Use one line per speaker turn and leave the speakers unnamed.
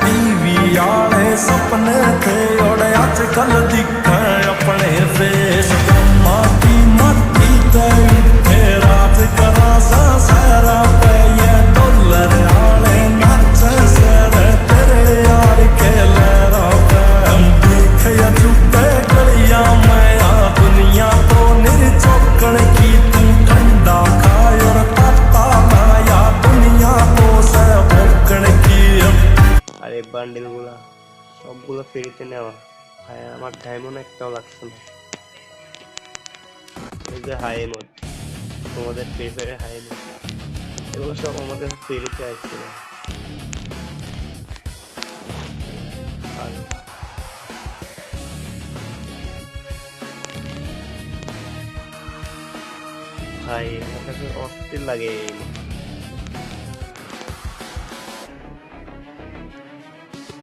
TV आले सपने थे और आजकल दिखे अपने फेस माटी माटी ते रात करा सा सारा पे ये डॉलर आले नाच सर तेरे यार के लहरा पे देख या चुपे गलियां में आ दुनिया तो निर्चौकण की तू ठंडा खाए और ताता माया दुनिया तो से भोकण की।
আর এই বান্ডিলগুলো সবগুলো ফ্রিতে নেওয়া। ভাই আমার ডায়মন্ড একটাও লাগছে না। এই যে হাই মোড, তোমাদের ফ্রি ফায়ারে হাই মোড, এগুলো সব আমাদের ফ্রিতে আসছিল। ভাই আমার কাছে অস্থির লাগে এই mod।